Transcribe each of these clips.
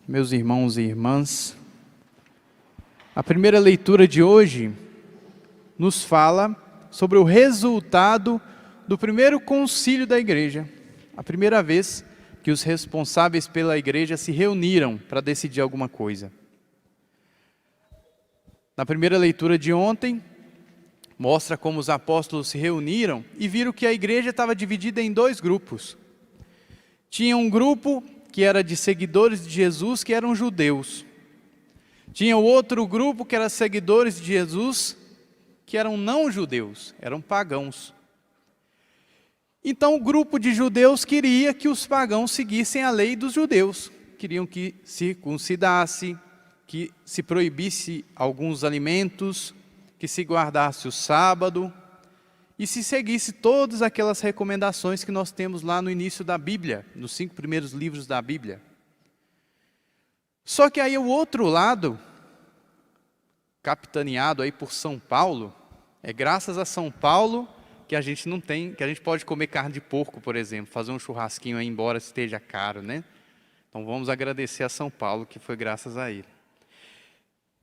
Meus irmãos e irmãs, a primeira leitura de hoje nos fala sobre o resultado do primeiro concílio da igreja, a primeira vez que os responsáveis pela igreja se reuniram para decidir alguma coisa. Na primeira leitura de ontem, mostra como os apóstolos se reuniram e viram que a igreja estava dividida em dois grupos. Tinha um grupo que era de seguidores de Jesus, que eram judeus. Tinha o outro grupo que era seguidores de Jesus, que eram não judeus, eram pagãos. Então o grupo de judeus queria que os pagãos seguissem a lei dos judeus. Queriam que circuncidasse, que se proibisse alguns alimentos, que se guardasse o sábado e se seguisse todas aquelas recomendações que nós temos lá no início da Bíblia, nos 5 primeiros livros da Bíblia. Só que aí o outro lado, capitaneado aí por São Paulo, é graças a São Paulo que a gente não tem, que a gente pode comer carne de porco, por exemplo, fazer um churrasquinho aí, embora esteja caro, né? Então vamos agradecer a São Paulo, que foi graças a ele.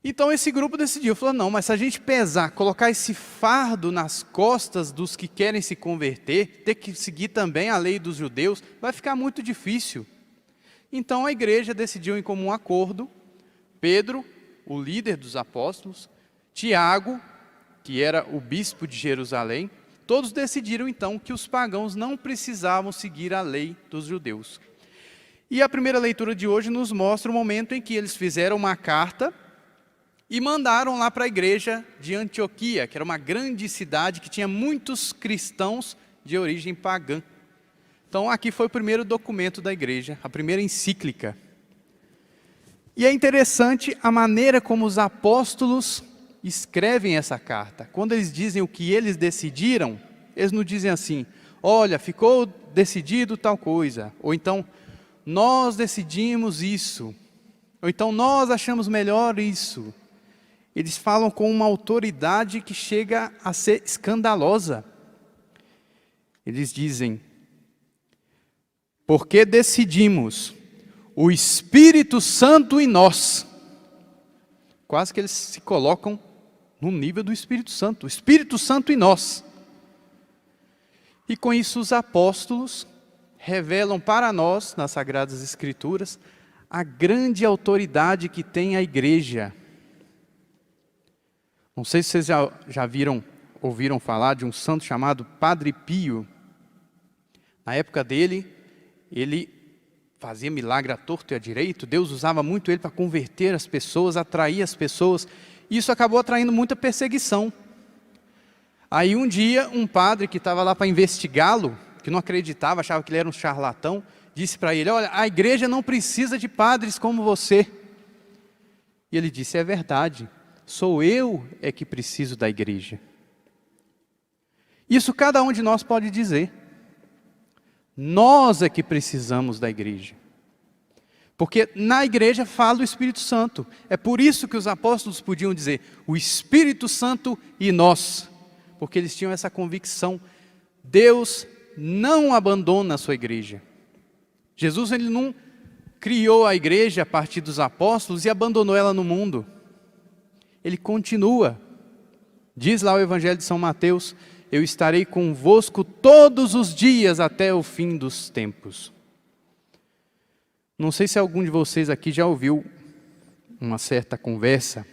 Então esse grupo decidiu, falou, não, mas se a gente pesar, colocar esse fardo nas costas dos que querem se converter, ter que seguir também a lei dos judeus, vai ficar muito difícil. Então a igreja decidiu em comum acordo, Pedro, o líder dos apóstolos, Tiago, que era o bispo de Jerusalém, todos decidiram então que os pagãos não precisavam seguir a lei dos judeus. E a primeira leitura de hoje nos mostra o momento em que eles fizeram uma carta e mandaram lá para a igreja de Antioquia, que era uma grande cidade que tinha muitos cristãos de origem pagã. Então aqui foi o primeiro documento da igreja, a primeira encíclica. E é interessante a maneira como os apóstolos escrevem essa carta. Quando eles dizem o que eles decidiram, eles não dizem assim, olha, ficou decidido tal coisa, ou então, nós decidimos isso, ou então, nós achamos melhor isso. Eles falam com uma autoridade que chega a ser escandalosa. Eles dizem, porque decidimos, o Espírito Santo em nós. Quase que eles se colocam no nível do Espírito Santo, o Espírito Santo em nós. E com isso os apóstolos revelam para nós, nas Sagradas Escrituras, a grande autoridade que tem a igreja. Não sei se vocês já ouviram falar de um santo chamado Padre Pio. Na época dele, ele fazia milagre à torto e à direito. Deus usava muito ele para converter as pessoas, atrair as pessoas. E isso acabou atraindo muita perseguição. Aí um dia, um padre que estava lá para investigá-lo, que não acreditava, achava que ele era um charlatão, disse para ele, olha, a igreja não precisa de padres como você. E ele disse, é verdade. Sou eu é que preciso da igreja. Isso cada um de nós pode dizer. Nós é que precisamos da igreja. Porque na igreja fala o Espírito Santo. É por isso que os apóstolos podiam dizer, o Espírito Santo e nós. Porque eles tinham essa convicção. Deus não abandona a sua igreja. Jesus ele não criou a igreja a partir dos apóstolos e abandonou ela no mundo. Ele continua. Diz lá o Evangelho de São Mateus, eu estarei convosco todos os dias até o fim dos tempos. Não sei se algum de vocês aqui já ouviu uma certa conversa.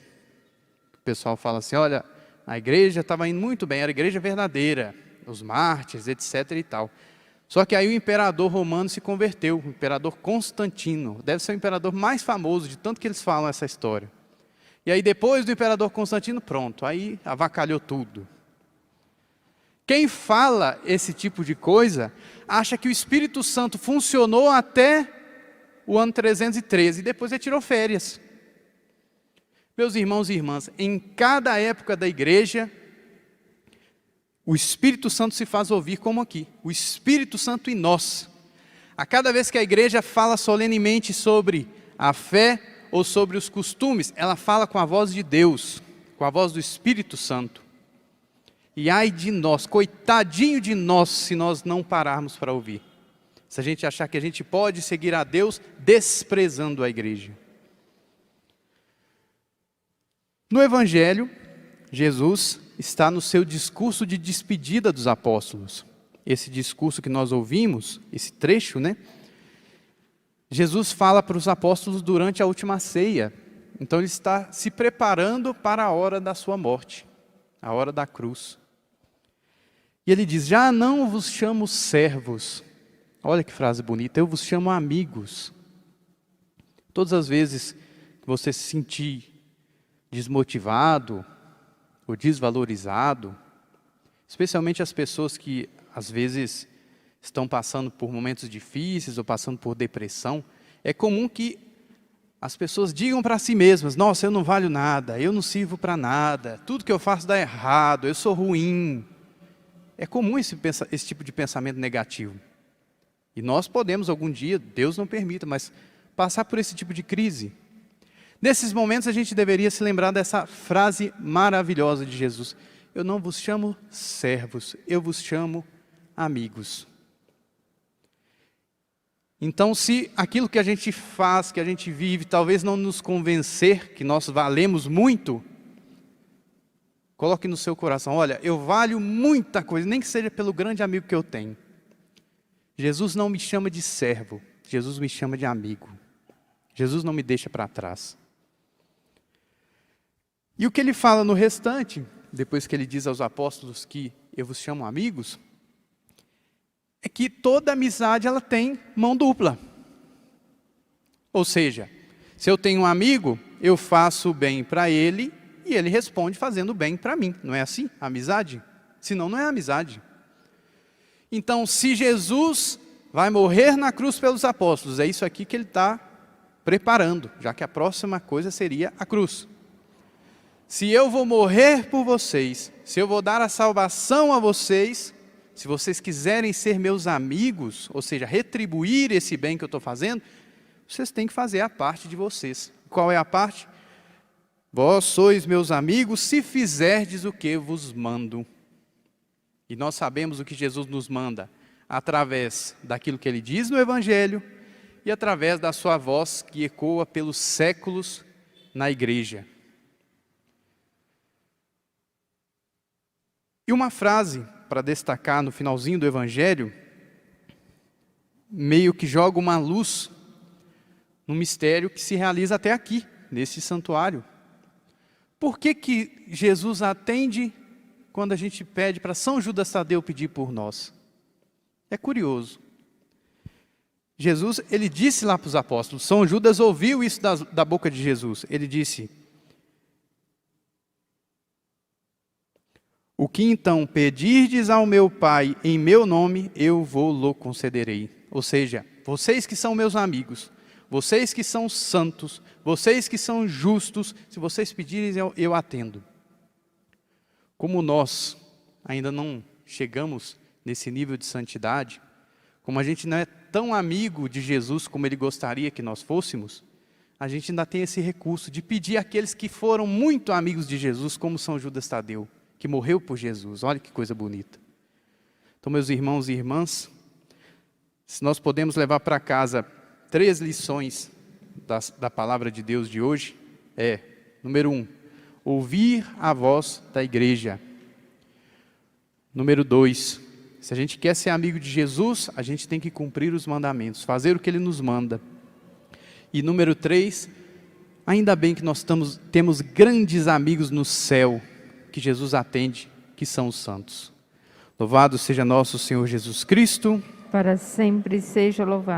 O pessoal fala assim, olha, a igreja estava indo muito bem, era a igreja verdadeira, os mártires, etc. e tal. Só que aí o imperador romano se converteu, o imperador Constantino. Deve ser o imperador mais famoso de tanto que eles falam essa história. E aí depois do imperador Constantino, pronto, aí avacalhou tudo. Quem fala esse tipo de coisa, acha que o Espírito Santo funcionou até o ano 313, e depois ele tirou férias. Meus irmãos e irmãs, em cada época da igreja, o Espírito Santo se faz ouvir como aqui, o Espírito Santo em nós. A cada vez que a igreja fala solenemente sobre a fé, ou sobre os costumes, ela fala com a voz de Deus, com a voz do Espírito Santo. E ai de nós, coitadinho de nós, se nós não pararmos para ouvir. Se a gente achar que a gente pode seguir a Deus desprezando a igreja. No Evangelho, Jesus está no seu discurso de despedida dos apóstolos. Esse discurso que nós ouvimos, esse trecho, né? Jesus fala para os apóstolos durante a última ceia. Então ele está se preparando para a hora da sua morte, a hora da cruz. E ele diz: já não vos chamo servos. Olha que frase bonita, eu vos chamo amigos. Todas as vezes que você se sentir desmotivado ou desvalorizado, especialmente as pessoas que às vezes estão passando por momentos difíceis ou passando por depressão, é comum que as pessoas digam para si mesmas: nossa, eu não valho nada, eu não sirvo para nada, tudo que eu faço dá errado, eu sou ruim. É comum esse tipo de pensamento negativo. E nós podemos algum dia, Deus não permita, mas passar por esse tipo de crise. Nesses momentos a gente deveria se lembrar dessa frase maravilhosa de Jesus: eu não vos chamo servos, eu vos chamo amigos. Então, se aquilo que a gente faz, que a gente vive, talvez não nos convencer que nós valemos muito, coloque no seu coração: olha, eu valho muita coisa, nem que seja pelo grande amigo que eu tenho. Jesus não me chama de servo, Jesus me chama de amigo. Jesus não me deixa para trás. E o que ele fala no restante, depois que ele diz aos apóstolos que eu vos chamo amigos, é que toda amizade ela tem mão dupla. Ou seja, se eu tenho um amigo, eu faço o bem para ele e ele responde fazendo bem para mim. Não é assim a amizade? Senão não é amizade. Então, se Jesus vai morrer na cruz pelos apóstolos, é isso aqui que ele está preparando, já que a próxima coisa seria a cruz. Se eu vou morrer por vocês, se eu vou dar a salvação a vocês, se vocês quiserem ser meus amigos, ou seja, retribuir esse bem que eu estou fazendo, vocês têm que fazer a parte de vocês. Qual é a parte? Vós sois meus amigos se fizerdes o que vos mando. E nós sabemos o que Jesus nos manda através daquilo que ele diz no Evangelho e através da sua voz que ecoa pelos séculos na igreja. E uma frase para destacar no finalzinho do Evangelho, meio que joga uma luz no mistério que se realiza até aqui, nesse santuário. Por que Jesus atende quando a gente pede para São Judas Tadeu pedir por nós? É curioso. Jesus, ele disse lá para os apóstolos, São Judas ouviu isso da boca de Jesus, ele disse: o que então pedirdes ao meu Pai em meu nome, eu vou-lo concederei. Ou seja, vocês que são meus amigos, vocês que são santos, vocês que são justos, se vocês pedirem, eu atendo. Como nós ainda não chegamos nesse nível de santidade, como a gente não é tão amigo de Jesus como ele gostaria que nós fôssemos, a gente ainda tem esse recurso de pedir àqueles que foram muito amigos de Jesus, como São Judas Tadeu, que morreu por Jesus. Olha que coisa bonita. Então, meus irmãos e irmãs, se nós podemos levar para casa 3 lições da palavra de Deus de hoje, número 1, ouvir a voz da igreja. Número 2, se a gente quer ser amigo de Jesus, a gente tem que cumprir os mandamentos, fazer o que ele nos manda. E número 3, ainda bem que nós temos grandes amigos no céu, que Jesus atende, que são os santos. Louvado seja nosso Senhor Jesus Cristo. Para sempre seja louvado.